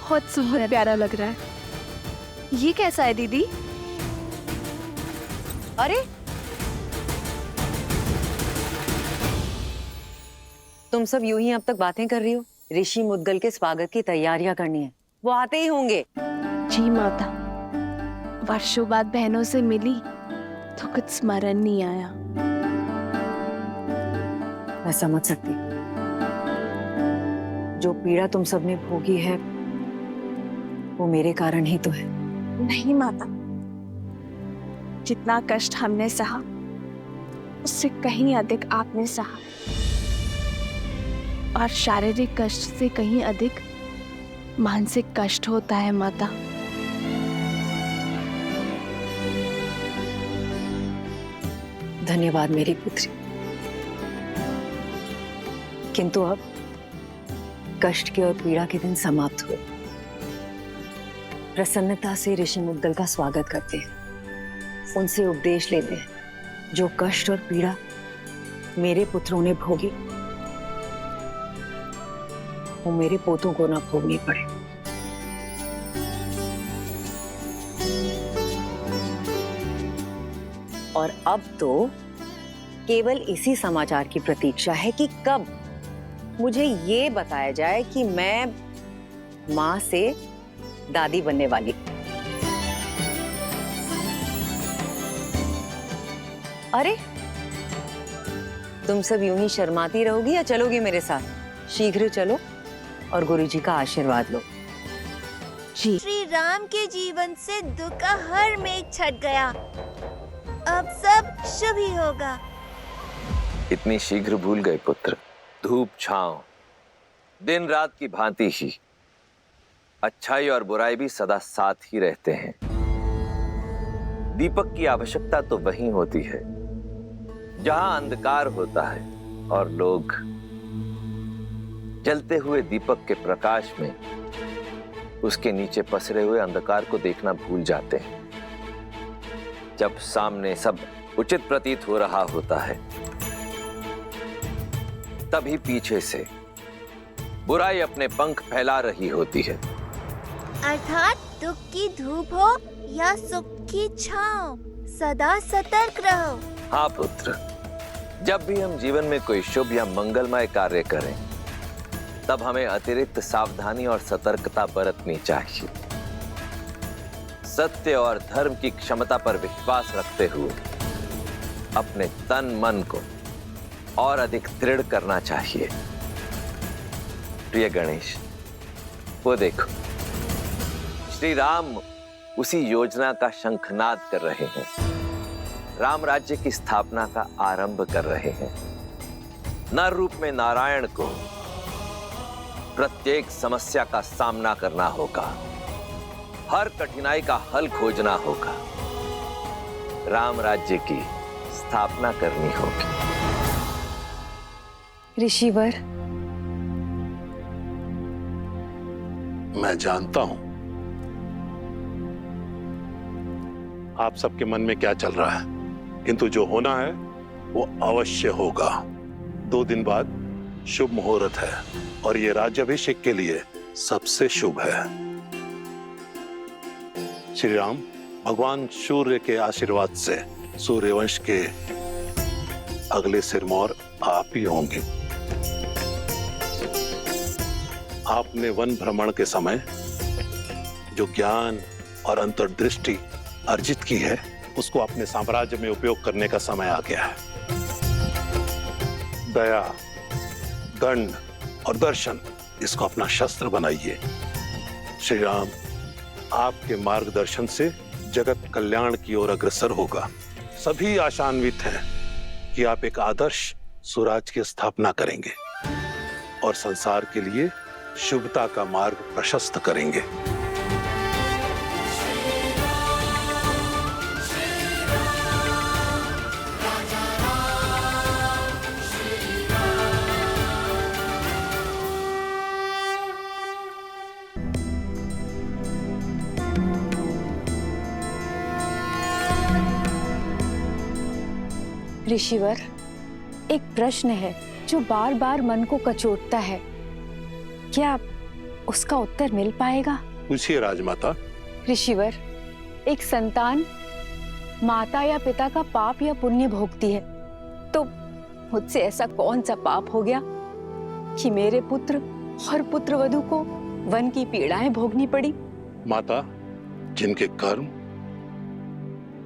बहुत सुंदर प्यारा लग रहा है। ये कैसा है दीदी? अरे तुम सब यूं ही अब तक बातें कर रही हो। ऋषि मुद्गल के स्वागत की तैयारियां करनी है, वो आते ही होंगे। जी माता, वर्षों बाद बहनों से मिली तो कुछ स्मरण नहीं आया। मैं समझ सकती हूँ। जो पीड़ा तुम सबने भोगी है वो मेरे कारण ही तो है। नहीं माता, जितना कष्ट हमने सहा उससे कहीं अधिक आपने सहा, और शारीरिक कष्ट से कहीं अधिक मानसिक कष्ट होता है माता। धन्यवाद मेरी पुत्री। किंतु अब कष्ट के और पीड़ा के दिन समाप्त हुए। प्रसन्नता से ऋषि मुद्गल का स्वागत करते हैं, उनसे उपदेश लेते हैं। जो कष्ट और पीड़ा मेरे पुत्रों ने भोगी वो मेरे पोतों को ना भोगनी पड़े। और अब तो केवल इसी समाचार की प्रतीक्षा है कि कब मुझे ये बताया जाए कि मैं मां से दादी बनने वाली। अरे तुम सब यूं ही शर्माती रहोगी या चलोगी मेरे साथ? शीघ्र चलो और गुरुजी का आशीर्वाद लो। जी। श्री राम के जीवन से दुख का हर मेघ छट गया। अब सब शुभ ही होगा। इतनी शीघ्र भूल गए पुत्र? धूप छांव दिन रात की भांति ही अच्छाई और बुराई भी सदा साथ ही रहते हैं। दीपक की आवश्यकता तो वहीं होती है जहां अंधकार होता है और लोग जलते हुए दीपक के प्रकाश में उसके नीचे पसरे हुए अंधकार को देखना भूल जाते हैं। जब सामने सब उचित प्रतीत हो रहा होता है तभी पीछे से बुराई अपने पंख फैला रही होती है। अर्थात दुख की धूप हो या सुख की छांव, सदा सतर्क रहो। हाँ पुत्र, जब भी हम जीवन में कोई शुभ या मंगलमय कार्य करें तब हमें अतिरिक्त सावधानी और सतर्कता बरतनी चाहिए। सत्य और धर्म की क्षमता पर विश्वास रखते हुए अपने तन मन को और अधिक दृढ़ करना चाहिए। प्रिय गणेश, वो देखो, श्री राम उसी योजना का शंखनाद कर रहे हैं। राम राज्य की स्थापना का आरंभ कर रहे हैं। नर रूप में नारायण को प्रत्येक समस्या का सामना करना होगा, हर कठिनाई का हल खोजना होगा, राम राज्य की स्थापना करनी होगी। ऋषिवर, मैं जानता हूं आप सबके मन में क्या चल रहा है, किंतु जो होना है वो अवश्य होगा। 2 दिन बाद शुभ मुहूर्त है और ये राज्याभिषेक के लिए सबसे शुभ है। श्री राम भगवान सूर्य के आशीर्वाद से सूर्यवंश के अगले सिरमौर आप ही होंगे। आपने वन भ्रमण के समय जो ज्ञान और अंतर्दृष्टि अर्जित की है उसको अपने साम्राज्य में उपयोग करने का समय आ गया है। दया, दंड और दर्शन, इसको अपना शस्त्र बनाइए। श्री राम आपके मार्गदर्शन से जगत कल्याण की ओर अग्रसर होगा। सभी आशान्वित हैं कि आप एक आदर्श स्वराज की स्थापना करेंगे और संसार के लिए शुभता का मार्ग प्रशस्त करेंगे। ऋषिवर, एक प्रश्न है जो बार बार मन को कचोटता है। क्या उसका उत्तर मिल पाएगा? पूछिए राजमाता। ऋषिवर, एक संतान माता या पिता का पाप या पुण्य भोगती है, तो मुझसे ऐसा कौन सा पाप हो गया कि मेरे पुत्र और पुत्रवधू को वन की पीड़ाएं भोगनी पड़ी? माता, जिनके कर्म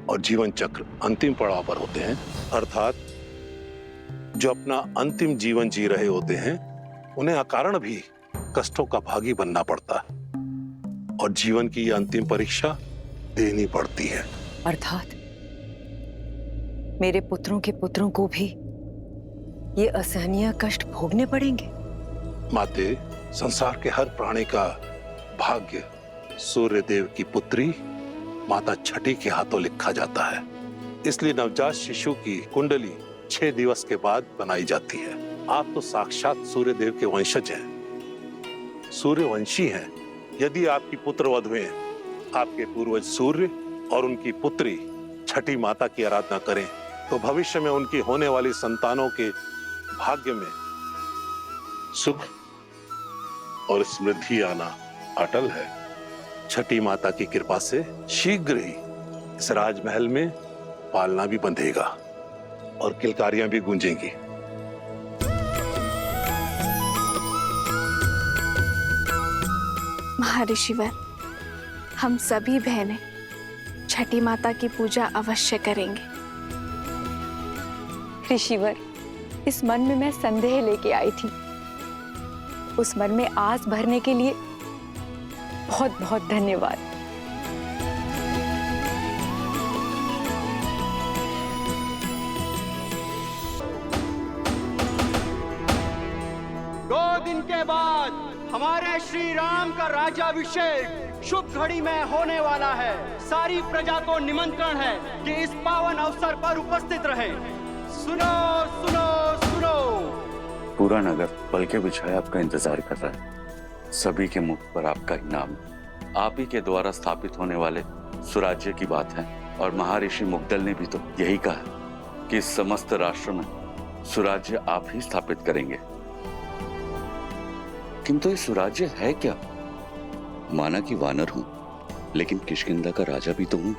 और जीवन चक्र अंतिम पड़ाव पर होते हैं, अर्थात जो अपना अंतिम जीवन जी रहे होते हैं, उन्हें अकारण भी कष्टों का भागी बनना पड़ता है और जीवन की यह अंतिम परीक्षा देनी पड़ती है। अर्थात मेरे पुत्रों के पुत्रों को भी ये असहनीय कष्ट भोगने पड़ेंगे। माते, संसार के हर प्राणी का भाग्य सूर्य देव की पुत्री माता छठी के हाथों लिखा जाता है। इसलिए नवजात शिशु की कुंडली 6 दिवस के बाद बनाई जाती है। आप तो साक्षात सूर्य देव के वंशज हैं, सूर्यवंशी हैं। यदि आपकी पुत्र वधुएं आपके पूर्वज सूर्य और उनकी पुत्री छठी माता की आराधना करें, तो भविष्य में उनकी होने वाली संतानों के भाग्य में सुख और समृद्धि आना अटल है। छठी माता की कृपा से शीघ्र ही इस राजमहल में पालना भी बंधेगा और किलकारियां भी गूंजेंगी। महर्षिवर, हम सभी बहनें छठी माता की पूजा अवश्य करेंगे। ऋषिवर, इस मन में मैं संदेह लेके आई थी, उस मन में आस भरने के लिए बहुत बहुत धन्यवाद। दो दिन के बाद हमारे श्री राम का राज्याभिषेक शुभ घड़ी में होने वाला है। सारी प्रजा को निमंत्रण है कि इस पावन अवसर पर उपस्थित रहे। सुनो सुनो सुनो। पूरा नगर पलके बिछाए आपका इंतजार कर रहा है। सभी के मुख पर आपका ही नाम, आप ही के द्वारा स्थापित होने वाले सुराज्य की बात है। और महर्षि मुग्दल ने भी तो यही कहा कि इस समस्त राष्ट्र में सुराज्य आप ही स्थापित करेंगे। किंतु ये सुराज्य है क्या? माना कि वानर हूं, लेकिन किष्किंधा का राजा भी तो हूं।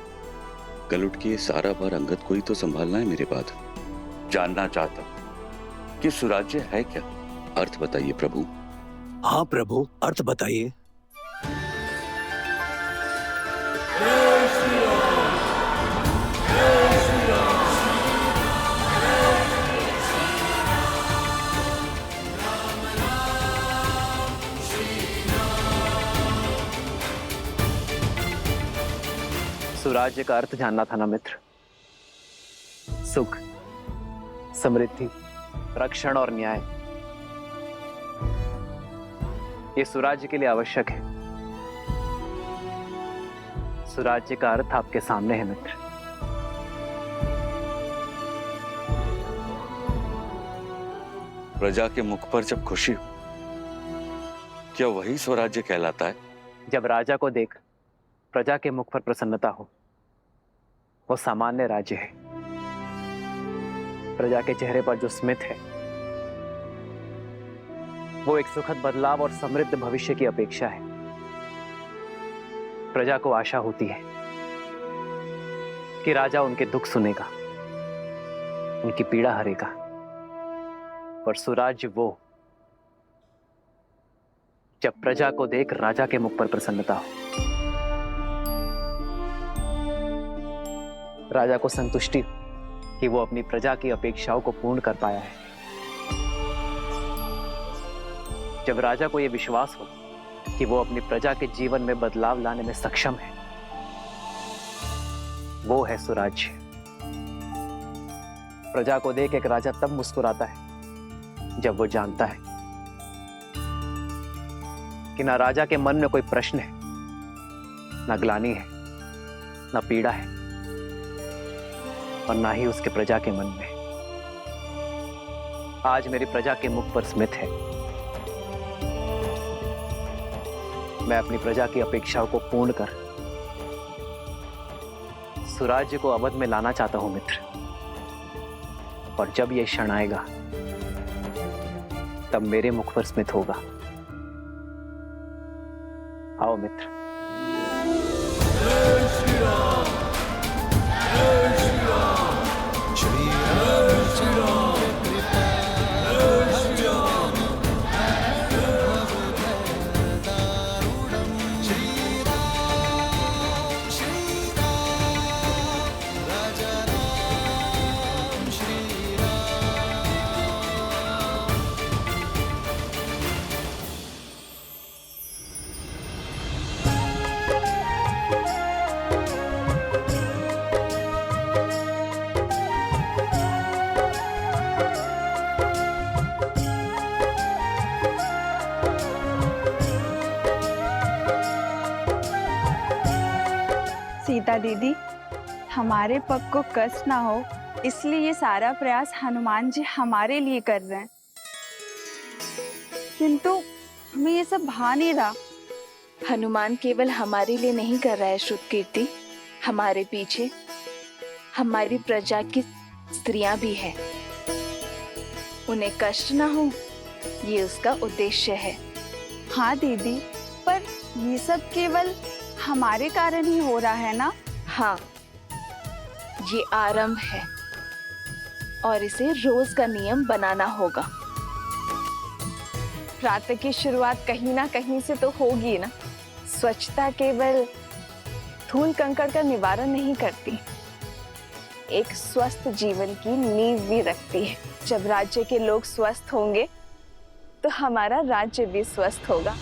कल उठ के ये सारा भार अंगद को ही तो संभालना है मेरे बाद। जानना चाहता हूं कि सुराज्य है क्या? अर्थ बताइए प्रभु। हाँ प्रभु, अर्थ बताइए। सुराज्य का अर्थ जानना था ना मित्र। सुख, समृद्धि, रक्षण और न्याय, ये सुराज्य के लिए आवश्यक है। सुराज्य का अर्थ आपके सामने है मित्र। प्रजा के मुख पर जब खुशी हो, क्या वही स्वराज्य कहलाता है? जब राजा को देख प्रजा के मुख पर प्रसन्नता हो, वो सामान्य राज्य है। प्रजा के चेहरे पर जो स्मित है, वो एक सुखद बदलाव और समृद्ध भविष्य की अपेक्षा है। प्रजा को आशा होती है कि राजा उनके दुख सुनेगा, उनकी पीड़ा हरेगा। पर सुराज्य वो जब प्रजा को देख राजा के मुख पर प्रसन्नता हो, राजा को संतुष्टि हो कि वो अपनी प्रजा की अपेक्षाओं को पूर्ण कर पाया है। जब राजा को यह विश्वास हो कि वो अपनी प्रजा के जीवन में बदलाव लाने में सक्षम है, वो है सुराज्य। प्रजा को देख एक राजा तब मुस्कुराता है जब वो जानता है कि ना राजा के मन में कोई प्रश्न है, ना ग्लानि है, ना पीड़ा है, और ना ही उसके प्रजा के मन में। आज मेरी प्रजा के मुख पर स्मित है। मैं अपनी प्रजा की अपेक्षाओं को पूर्ण कर सुराज्य को अवध में लाना चाहता हूं मित्र। और जब यह क्षण आएगा, तब मेरे मुख पर स्मित होगा आओ मित्र। सीता दीदी, हमारे पग को कष्ट ना हो इसलिए ये सारा प्रयास हनुमान जी हमारे लिए कर रहे हैं, किंतु हमें ये सब भा नहीं रहा। हनुमान केवल हमारे लिए नहीं कर रहा है श्रुत कीर्ति, हमारे पीछे हमारी प्रजा की स्त्रियां भी है, उन्हें कष्ट ना हो ये उसका उद्देश्य है। हाँ दीदी, पर ये सब केवल हमारे कारण ही हो रहा है ना? हाँ, ये आरंभ है और इसे रोज का नियम बनाना होगा। प्रातः की शुरुआत कहीं ना कहीं से तो होगी ना। स्वच्छता केवल धूल कंकड़ का निवारण नहीं करती, एक स्वस्थ जीवन की नींव भी रखती है। जब राज्य के लोग स्वस्थ होंगे तो हमारा राज्य भी स्वस्थ होगा।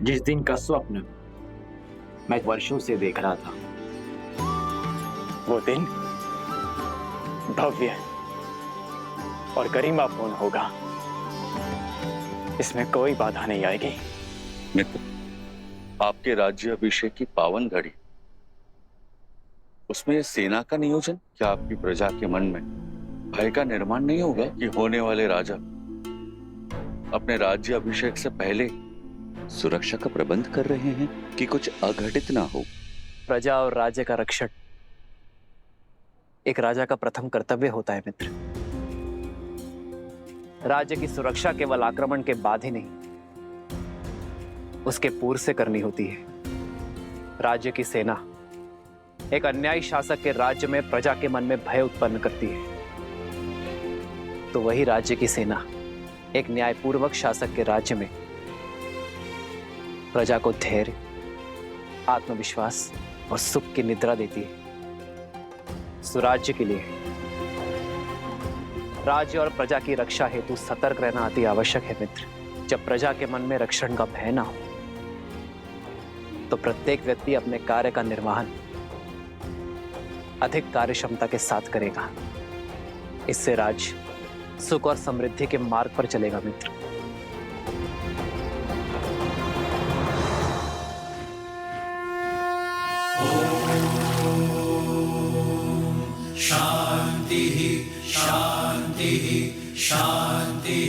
जिस दिन का स्वप्न मैं वर्षों से देख रहा था, वो दिन भव्य और गरिमापूर्ण होगा, इसमें कोई बाधा नहीं आएगी। मित्र, आपके राज्य अभिषेक की पावन घड़ी, उसमें सेना का नियोजन, क्या आपकी प्रजा के मन में भय का निर्माण नहीं होगा कि होने वाले राजा अपने राज्य अभिषेक से पहले सुरक्षा का प्रबंध कर रहे हैं कि कुछ अघटित ना हो? प्रजा और राज्य का रक्षण एक राजा का प्रथम कर्तव्य होता है मित्र। राज्य की सुरक्षा केवल आक्रमण के बाद ही नहीं, उसके पूर्व से करनी होती है। राज्य की सेना एक अन्यायी शासक के राज्य में प्रजा के मन में भय उत्पन्न करती है, तो वही राज्य की सेना एक न्यायपूर्वक शासक के राज्य में प्रजा को धैर्य, आत्मविश्वास और सुख की निद्रा देती है। सुराज्य के लिए राज्य और प्रजा की रक्षा हेतु सतर्क रहना अति आवश्यक है मित्र। जब प्रजा के मन में रक्षण का भय ना हो तो प्रत्येक व्यक्ति अपने कार्य का निर्वहन अधिक कार्यक्षमता के साथ करेगा। इससे राज्य सुख और समृद्धि के मार्ग पर चलेगा मित्र। शांति शांति शांति।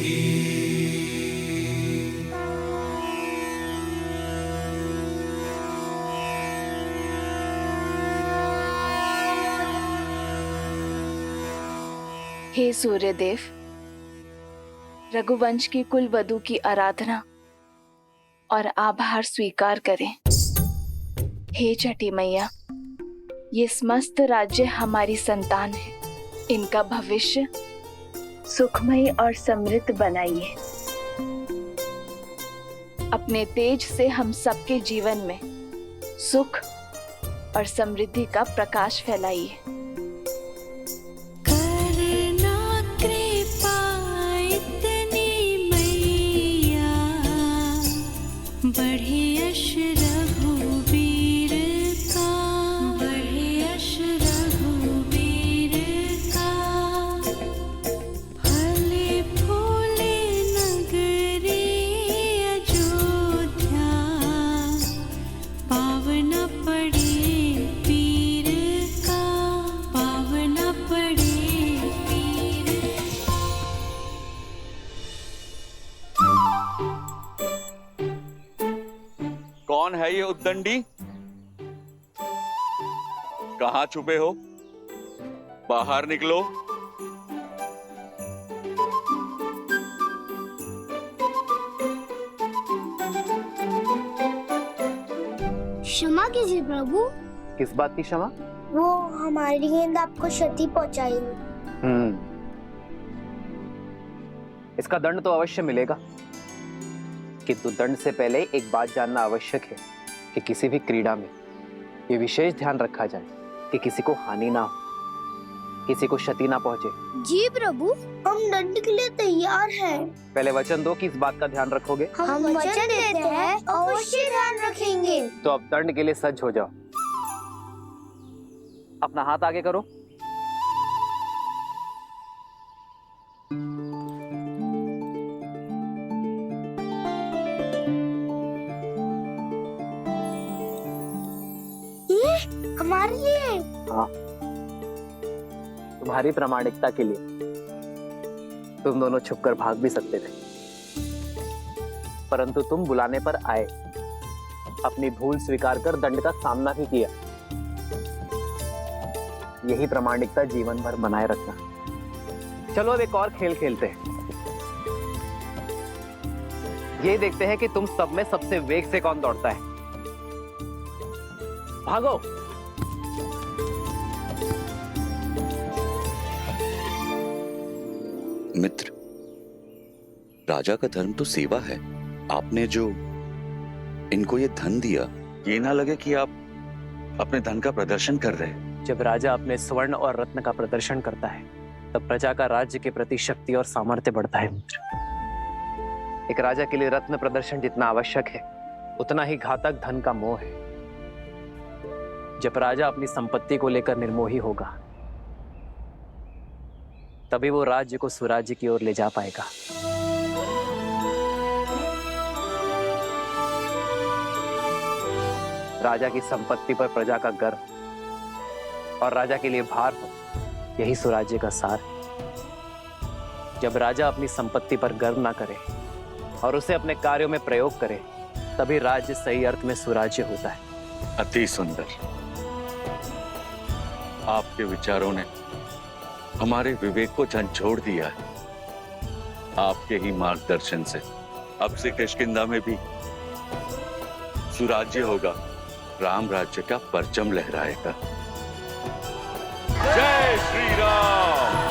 हे सूर्यदेव, रघुवंश की कुल वधु की आराधना और आभार स्वीकार करें। हे छठी मैया, ये समस्त राज्य हमारी संतान है, इनका भविष्य सुखमय और समृद्ध बनाइए। अपने तेज से हम सबके जीवन में सुख और समृद्धि का प्रकाश फैलाइए। करना कृपा इतनी मैया, बढ़े यश रघुवीर। कौन है ये उद्दंडी? कहाँ छुपे हो? बाहर निकलो। क्षमा कीजिए प्रभु, किस बात की क्षमा? वो हमारी गेंद आपको क्षति पहुंचाई। इसका दंड तो अवश्य मिलेगा, किंतु दंड से पहले एक बात जानना आवश्यक है कि किसी भी क्रीड़ा में ये विशेष ध्यान रखा जाए कि किसी को हानि ना हो, किसी को क्षति ना पहुंचे। जी प्रभु, हम दंड के लिए तैयार हैं। पहले वचन दो कि इस बात का ध्यान रखोगे। हम वचन देते हैं, अवश्य ध्यान रखेंगे। तो अब दंड के लिए सज्ज हो जाओ। अपना हाथ आगे करो। ये हमारे लिए। हाँ, तुम्हारी प्रामाणिकता के लिए। तुम दोनों छुपकर भाग भी सकते थे, परंतु तुम बुलाने पर आए, अपनी भूल स्वीकार कर दंड का सामना भी किया। यही प्रामाणिकता जीवन भर बनाए रखना। चलो अब एक और खेल खेलते हैं। ये देखते हैं कि तुम सब में सबसे वेग से कौन दौड़ता है। भागो। मित्र, राजा का धर्म तो सेवा है। आपने जो इनको ये धन दिया, ये ना लगे कि आप अपने धन का प्रदर्शन कर रहे हैं। जब राजा अपने स्वर्ण और रत्न का प्रदर्शन करता है, तब प्रजा का राज्य के प्रति शक्ति और सामर्थ्य बढ़ता है। मित्र, एक राजा के लिए रत्न प्रदर्शन जितना आवश्यक है, उतना ही घातक धन का मोह है। जब राजा अपनी संपत्ति को लेकर निर्मोही होगा, तभी वो राज्य को सुराज्य की ओर ले जा पाएगा। राजा की संपत्ति पर प्रजा का गर्व और राजा के लिए भार हो, यही सुराज्य का सार है। जब राजा अपनी संपत्ति पर गर्व ना करे और उसे अपने कार्यों में प्रयोग करे, तभी राज्य सही अर्थ में सुराज्य होता है। अति सुंदर। आपके विचारों ने हमारे विवेक को झंझोड़ दिया है। आपके ही मार्गदर्शन से अब से किष्किंधा में भी सुराज्य होगा, राम राज्य का परचम लहराएगा। जय श्री राम।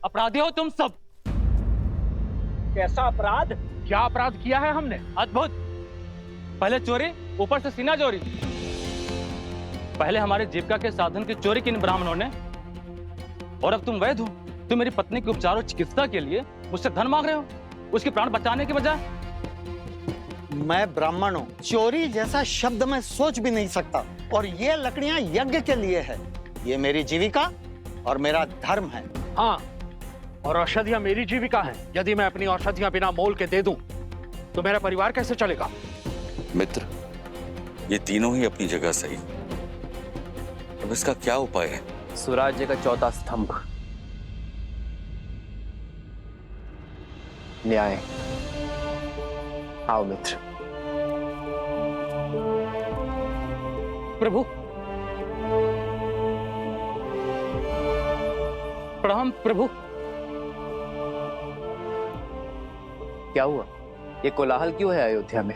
अपराधी हो तुम सब। कैसा अपराध? क्या अपराध किया है हमने? अद्भुत। पहले चोरी, ऊपर से सीना चोरी। पहले हमारे जीविका के साधन की चोरी की इन ब्राह्मणों ने, और अब तुम वैध हो। तुम मेरी पत्नी के उपचार और चिकित्सा के लिए मुझसे धन मांग रहे हो, उसके प्राण बचाने के बजाय। मैं ब्राह्मण हूँ, चोरी जैसा शब्द मैं सोच भी नहीं सकता। और ये लकड़ियां यज्ञ के लिए है। ये मेरी जीविका और मेरा धर्म है। हाँ, और औषधियां मेरी जीविका हैं। यदि मैं अपनी औषधियां बिना मोल के दे दूं, तो मेरा परिवार कैसे चलेगा? मित्र, ये तीनों ही अपनी जगह सही। अब इसका क्या उपाय है? सुराज्य का चौथा स्तंभ, न्याय। आओ मित्र। प्रभु, प्रणाम प्रभु। क्या हुआ? ये कोलाहल क्यों है अयोध्या में?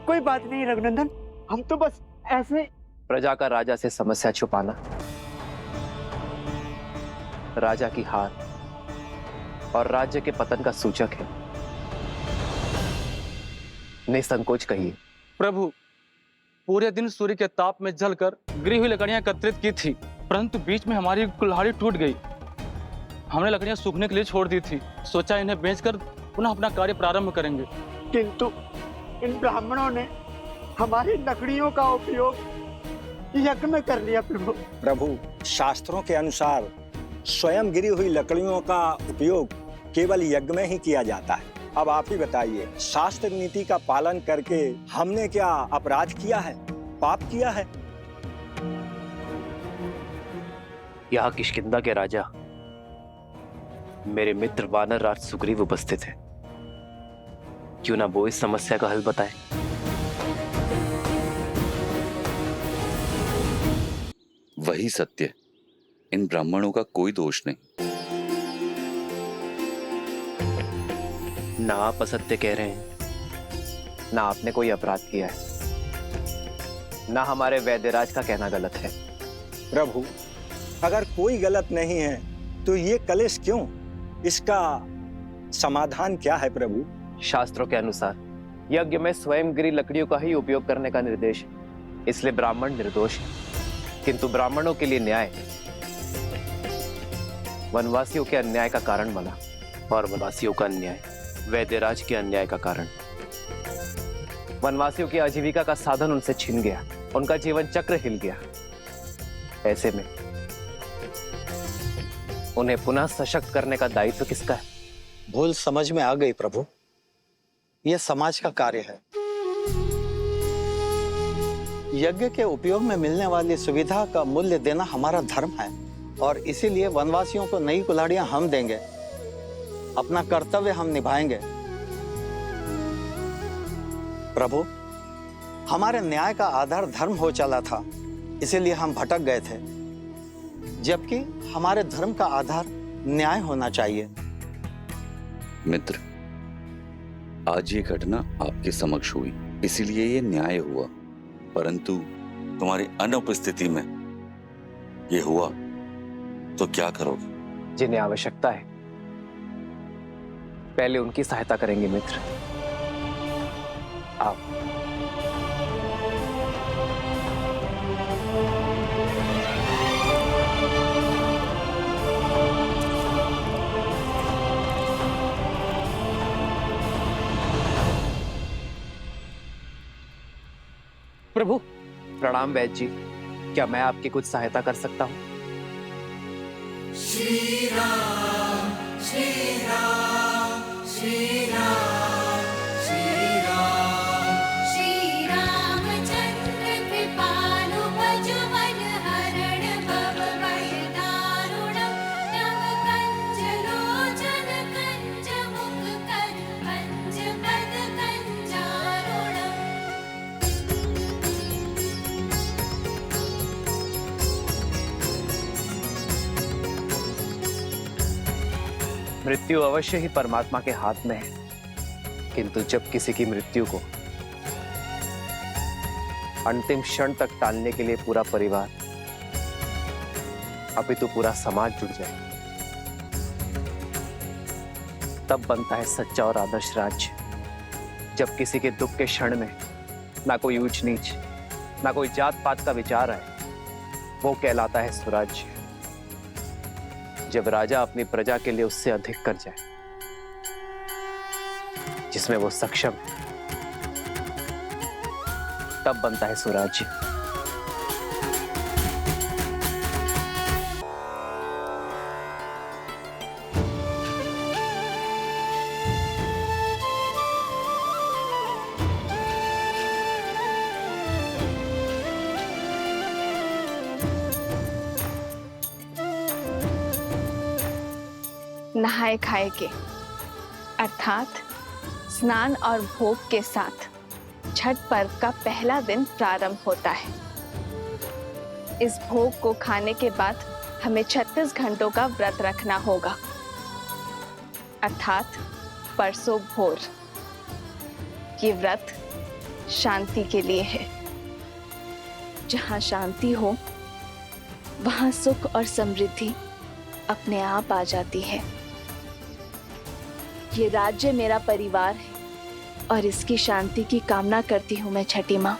कोई बात नहीं रघुनंदन, हम तो बस ऐसे। प्रजा का राजा से समस्या छुपाना राजा की हार और राज्य के पतन का सूचक है। निसंकोच कहिए। प्रभु, पूरे दिन सूर्य के ताप में जलकर गिरी हुई लकड़ियां एकत्रित की थी, परंतु बीच में हमारी कुल्हाड़ी टूट गई। हमने लकड़ियां सूखने के लिए छोड़ दी थी। सोचा इन्हें बेचकर पुनः अपना कार्य प्रारंभ करेंगे, किंतु इन ब्राह्मणों ने हमारी लकड़ियों का उपयोग यज्ञ में कर लिया प्रभु। प्रभु, शास्त्रों के अनुसार स्वयं गिरी हुई लकड़ियों का उपयोग केवल यज्ञ में ही किया जाता है। अब आप ही बताइए, शास्त्र नीति का पालन करके हमने क्या अपराध किया है, पाप किया है? यहाँ किष्किंधा के राजा मेरे मित्र वानर राज सुग्रीव उपस्थित है। क्यों ना वो इस समस्या का हल बताए। वही सत्य, इन ब्राह्मणों का कोई दोष नहीं। ना आप असत्य कह रहे हैं, ना आपने कोई अपराध किया है, ना हमारे वैद्यराज का कहना गलत है। प्रभु, अगर कोई गलत नहीं है तो ये कलेश क्यों? इसका समाधान क्या है प्रभु? शास्त्रों के अनुसार यज्ञ में स्वयं गिरी लकड़ियों का ही उपयोग करने का निर्देश है, इसलिए ब्राह्मण निर्दोष है। किंतु ब्राह्मणों के लिए न्याय वनवासियों के अन्याय का कारण बना, और वनवासियों का अन्याय वैद्यराज के अन्याय का कारण। वनवासियों की आजीविका का साधन उनसे छिन गया, उनका जीवन चक्र हिल गया। ऐसे में उन्हें पुनः सशक्त करने का दायित्व किसका है? भूल समझ में आ गई प्रभु, यह समाज का कार्य है। यज्ञ के उपयोग में मिलने वाली सुविधा का मूल्य देना हमारा धर्म है, और इसीलिए वनवासियों को नई कुल्हाड़ियां हम देंगे। अपना कर्तव्य हम निभाएंगे। प्रभु, हमारे न्याय का आधार धर्म हो चला था, इसीलिए हम भटक गए थे, जबकि हमारे धर्म का आधार न्याय होना चाहिए। मित्र, आज ये घटना आपके समक्ष हुई, इसीलिए ये न्याय हुआ, परंतु तुम्हारी अनुपस्थिति में ये हुआ तो क्या करोगे? जिन्हें आवश्यकता है पहले उनकी सहायता करेंगे मित्र। आप प्रभु। प्रणाम वैद्य जी, क्या मैं आपकी कुछ सहायता कर सकता हूँ? श्री राम श्री राम श्री राम श्री राम श्री रामचंद्र कृपालु भजमन हरण भव भय दारुणं नव कंज लोचन कंज मुख कर पंच पद कंजारुणम्। मृत्यु अवश्य ही परमात्मा के हाथ में है, किंतु जब किसी की मृत्यु को अंतिम क्षण तक टालने के लिए पूरा परिवार, अपितु पूरा समाज जुट जाए, तब बनता है सच्चा और आदर्श राज्य। जब किसी के दुख के क्षण में ना कोई ऊंच नीच, ना कोई जात पात का विचार आए, वो कहलाता है स्वराज्य। जब राजा अपनी प्रजा के लिए उससे अधिक कर जाए, जिसमें वो सक्षम है, तब बनता है स्वराज्य। नहाए खाए के अर्थात स्नान और भोग के साथ छठ पर्व का पहला दिन प्रारंभ होता है। इस भोग को खाने के बाद हमें 36 घंटों का व्रत रखना होगा, अर्थात परसों भोर। ये व्रत शांति के लिए है। जहाँ शांति हो वहाँ सुख और समृद्धि अपने आप आ जाती है। ये राज्य मेरा परिवार है और इसकी शांति की कामना करती हूँ मैं छठी माँ।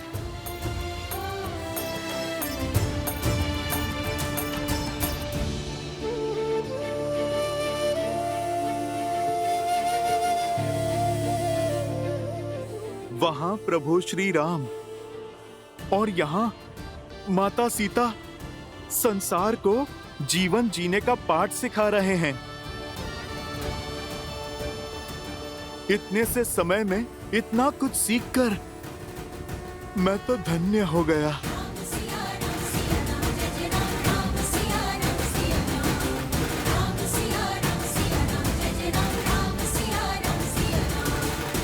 वहां प्रभु श्री राम और यहाँ माता सीता संसार को जीवन जीने का पाठ सिखा रहे हैं। इतने से समय में इतना कुछ सीखकर मैं तो धन्य हो गया।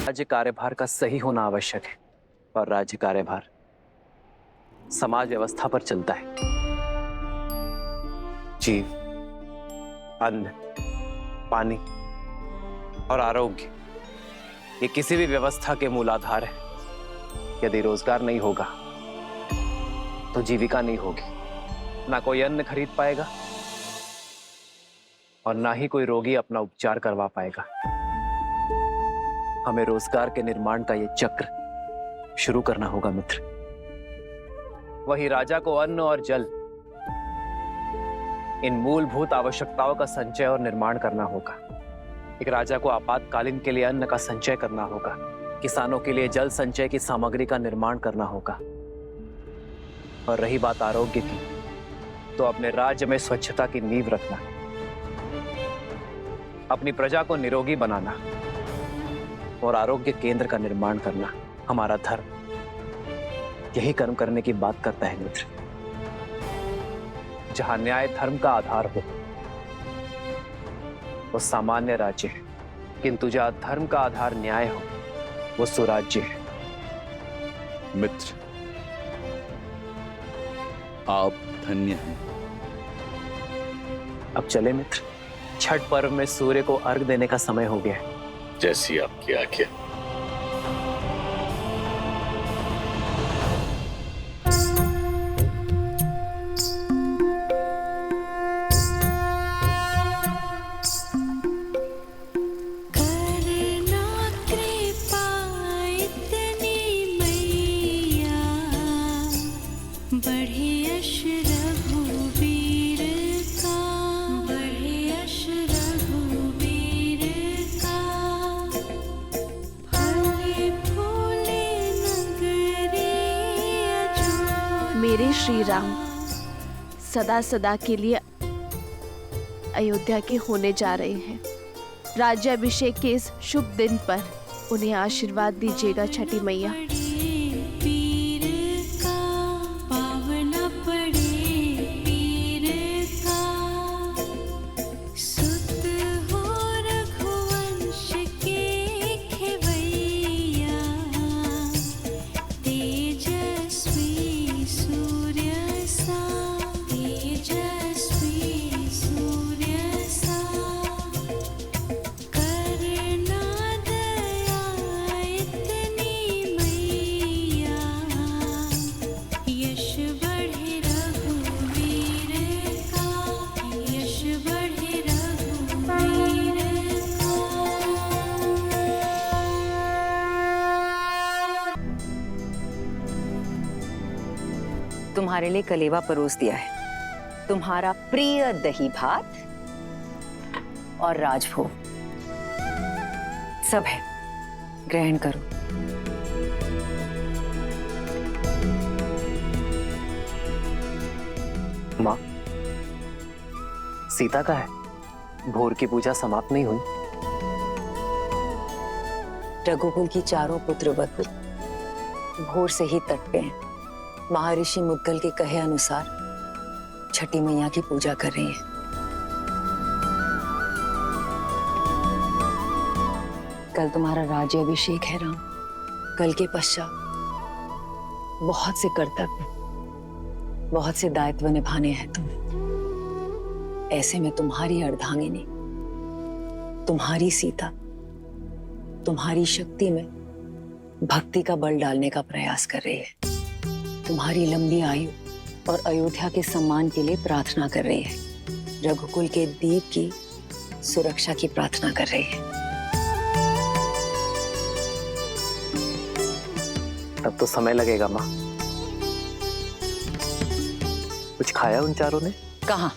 राज्य कार्यभार का सही होना आवश्यक है और राज्य कार्यभार समाज व्यवस्था पर चलता है। जीव, अन्न, पानी और आरोग्य ये किसी भी व्यवस्था के मूलाधार है। यदि रोजगार नहीं होगा तो जीविका नहीं होगी, ना कोई अन्न खरीद पाएगा और ना ही कोई रोगी अपना उपचार करवा पाएगा। हमें रोजगार के निर्माण का ये चक्र शुरू करना होगा मित्र। वही राजा को अन्न और जल, इन मूलभूत आवश्यकताओं का संचय और निर्माण करना होगा। एक राजा को आपातकालीन के लिए अन्न का संचय करना होगा, किसानों के लिए जल संचय की सामग्री का निर्माण करना होगा। और रही बात आरोग्य की, तो अपने राज्य में स्वच्छता की नींव रखना, अपनी प्रजा को निरोगी बनाना और आरोग्य केंद्र का निर्माण करना हमारा धर्म यही कर्म करने की बात करता है मित्र। जहां न्याय धर्म का आधार हो वो सामान्य राज्य है, किंतु जहां धर्म का आधार न्याय हो वो सुराज्य है। मित्र, आप धन्य हैं। अब चले मित्र, छठ पर्व में सूर्य को अर्घ देने का समय हो गया है। जैसी आपकी आज्ञा। मेरे श्री राम सदा सदा के लिए अयोध्या के होने जा रहे हैं। राज्याभिषेक के इस शुभ दिन पर उन्हें आशीर्वाद दीजिएगा छठी मैया। तुम्हारे लिए कलेवा परोस दिया है, तुम्हारा प्रिय दही भात और राजभोग सब है, ग्रहण करो। माँ, सीता का है, भोर की पूजा समाप्त नहीं हुई। रघुकुल की चारों पुत्र वधु भोर से ही तट पे हैं। महर्षि मुद्गल के कहे अनुसार छठी मैया की पूजा कर रही हैं। कल तुम्हारा राज्याभिषेक है राम। कल के पश्चात बहुत से कर्तव्य, बहुत से दायित्व निभाने हैं तुम्हें। ऐसे में तुम्हारी अर्धांगिनी, तुम्हारी सीता, तुम्हारी शक्ति में भक्ति का बल डालने का प्रयास कर रही है। तुम्हारी लंबी आयु और अयोध्या के सम्मान के लिए प्रार्थना कर रही है। रघुकुल के दीप की सुरक्षा की प्रार्थना कर रही है। तब तो समय लगेगा माँ। कुछ खाया उन चारों ने? कहाँ?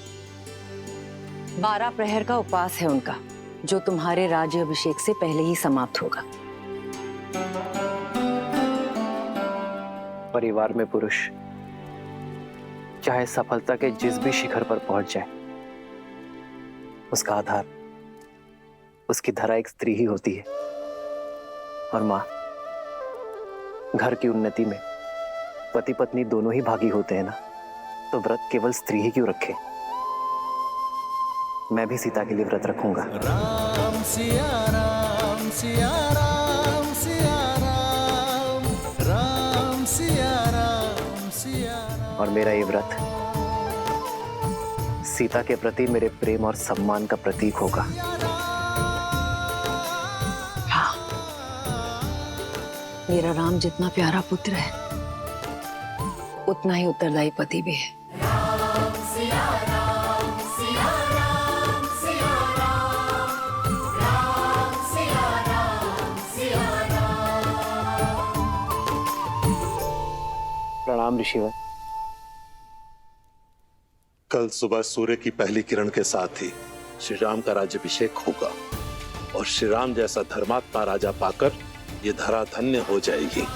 12 प्रहर का उपवास है उनका, जो तुम्हारे राज्याभिषेक से पहले ही समाप्त होगा। परिवार में पुरुष चाहे सफलता के जिस भी शिखर पर पहुंच जाए, उसका आधार, उसकी धरा एक स्त्री ही होती है। और माँ, घर की उन्नति में पति पत्नी दोनों ही भागी होते हैं ना, तो व्रत केवल स्त्री ही क्यों रखे? मैं भी सीता के लिए व्रत रखूंगा। राम सिया राम सिया राम सिया राम, राम सिया राम सिया राम। और मेरा ये व्रत सीता के प्रति मेरे प्रेम और सम्मान का प्रतीक होगा। हाँ, मेरा राम जितना प्यारा पुत्र है, उतना ही उत्तरदायी पति भी है। राम सिया राम सिया राम सिया राम, राम सिया राम सिया राम। प्रणाम ऋषिवर। कल सुबह सूर्य की पहली किरण के साथ ही श्री राम का राज्याभिषेक होगा और श्री राम जैसा धर्मात्मा राजा पाकर ये धरा धन्य हो जाएगी।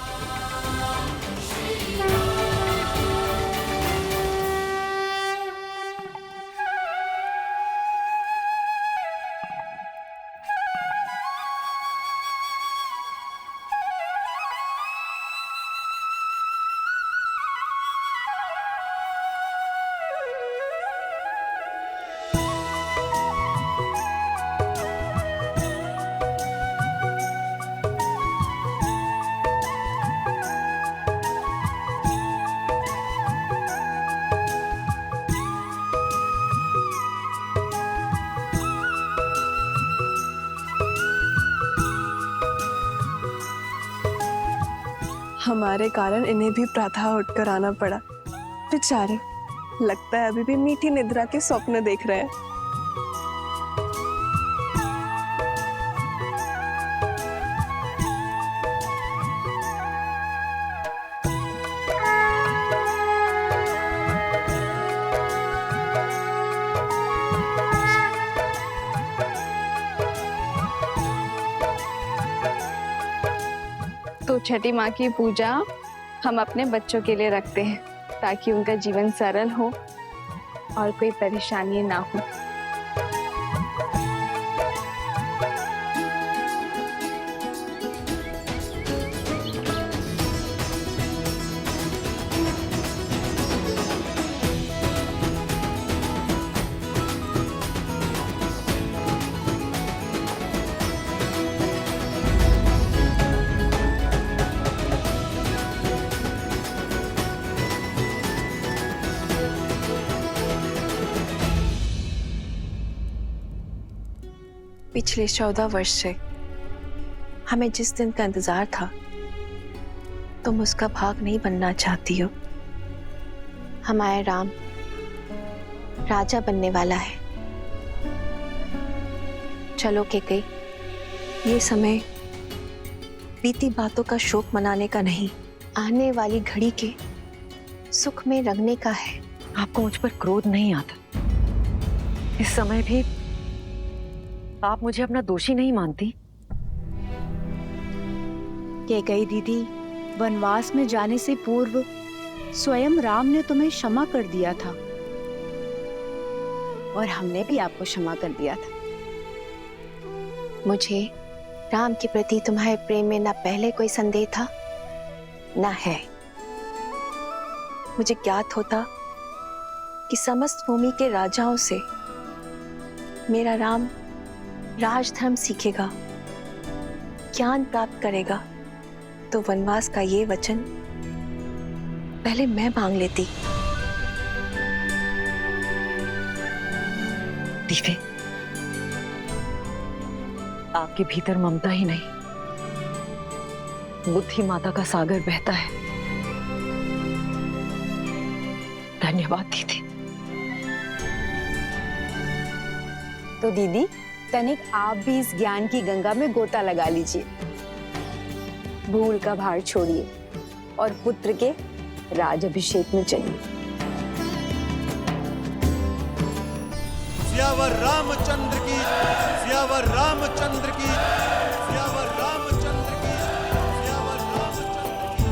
हमारे कारण इन्हें भी प्रातः उठकर आना पड़ा। बेचारे, लगता है अभी भी मीठी निद्रा के स्वप्न देख रहे हैं। तो छठी माँ की पूजा हम अपने बच्चों के लिए रखते हैं, ताकि उनका जीवन सरल हो और कोई परेशानी ना हो। पिछले 14 वर्ष से हमें जिस दिन का इंतजार था, तुम उसका भाग नहीं बनना चाहती हो। हमारा राम राजा बनने वाला है। चलो कैकेयी, ये समय बीती बातों का शोक मनाने का नहीं, आने वाली घड़ी के सुख में रंगने का है। आपको मुझ पर क्रोध नहीं आता? इस समय भी आप मुझे अपना दोषी नहीं मानती? कैकेयी दीदी, वनवास में जाने से पूर्व स्वयं राम ने तुम्हें क्षमा कर दिया था और हमने भी आपको क्षमा कर दिया था। मुझे राम के प्रति तुम्हारे प्रेम में न पहले कोई संदेह था न है। मुझे ज्ञात होता कि समस्त भूमि के राजाओं से मेरा राम राजधर्म सीखेगा, ज्ञान प्राप्त करेगा, तो वनवास का ये वचन पहले मैं मांग लेती। दीदी, आपके भीतर ममता ही नहीं, बुद्धि माता का सागर बहता है। धन्यवाद दीदी। तो दीदी, तनिक आप भी इस ज्ञान की गंगा में गोता लगा लीजिए। भूल का भार छोड़िए और पुत्र के राजाभिषेक में चलिए। सियावर रामचंद्र की, सियावर रामचंद्र की, सियावर रामचंद्र की, सियावर रामचंद्र की।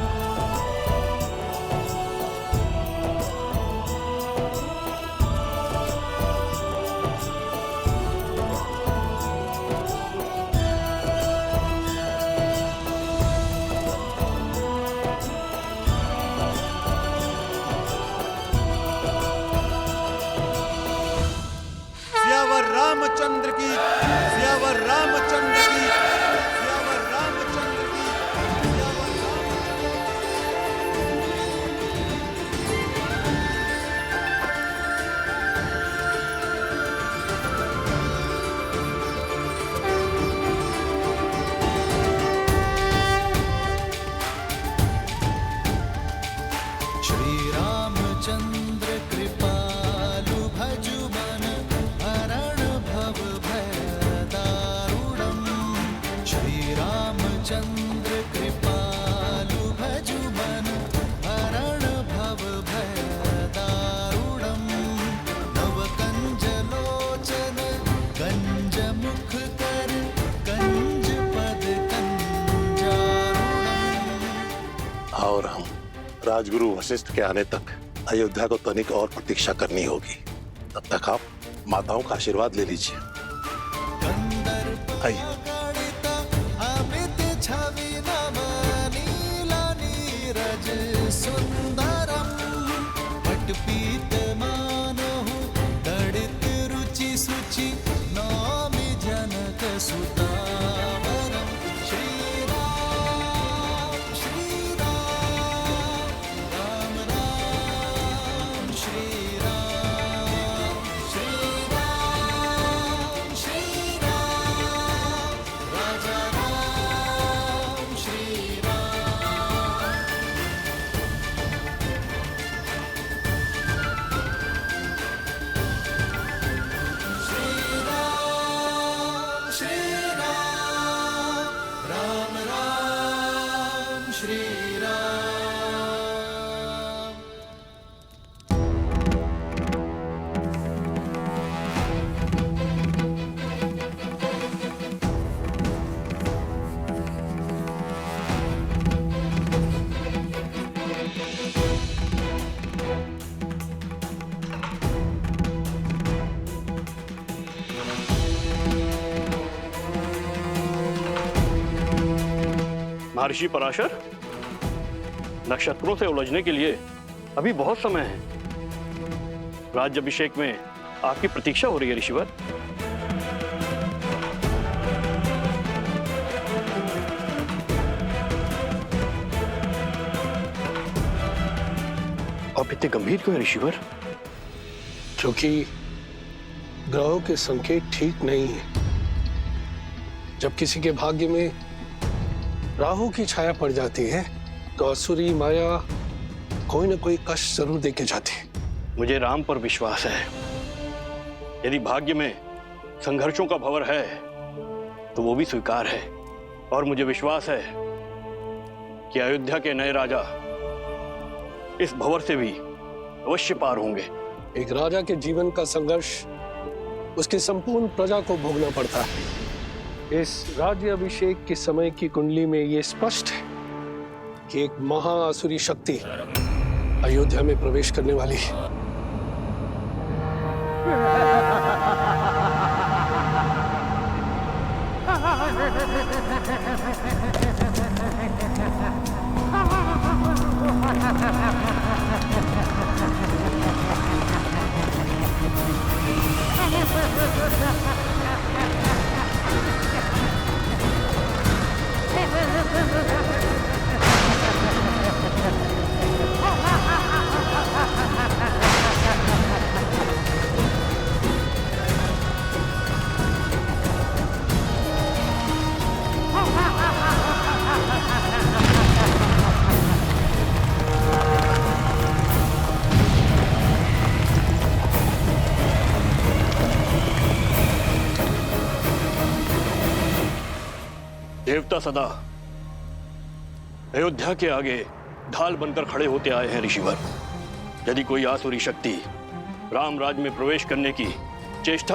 सियावर रामचंद्र की, सियावर रामचंद्र की, सियावर श्री रामचंद्र कृपालु भजु मन हरण भव भय दारुणम। श्री रामचंद्र कृपालु भजु मन हरण भव भय दारुणम। नव कंज लोचन कंज मुख कर कंज पद कंजारुणम। और हम राजगुरु वशिष्ठ के आने तक अयोध्या को तनिक और प्रतीक्षा करनी होगी। तब तक आप माताओं का आशीर्वाद ले लीजिए। आइए। अमित छवि नव नीला नीरज सुंदरम। पटपीत मानहु तड़ित रुचि सुचि नौमि जनक सुतावरम। श्री राम राम राम श्री राम राजा राम श्री राम। श्री राम राम राम श्री राम। महर्षि पराशर, नक्षत्रों से उलझने के लिए अभी बहुत समय है। राज्याभिषेक में आपकी प्रतीक्षा हो रही है ऋषिवर। आप इतने गंभीर क्यों हैं ऋषिवर? क्योंकि ग्रहों के संकेत ठीक नहीं है। जब किसी के भाग्य में राहु की छाया पड़ जाती है तो असुरी माया कोई ना कोई कष्ट जरूर देके जाती है। मुझे राम पर विश्वास है। यदि भाग्य में संघर्षों का भंवर है तो वो भी स्वीकार है। और मुझे विश्वास है कि अयोध्या के नए राजा इस भंवर से भी अवश्य पार होंगे। एक राजा के जीवन का संघर्ष उसकी संपूर्ण प्रजा को भोगना पड़ता है। इस राज्य अभिषेक के समय की कुंडली में यह स्पष्ट है कि एक महाअसुरी शक्ति अयोध्या में प्रवेश करने वाली है। देवता सदा अयोध्या के आगे ढाल बनकर खड़े होते आए हैं ऋषिवर। यदि कोई आसुरी शक्ति राम राज्य में प्रवेश करने की चेष्टा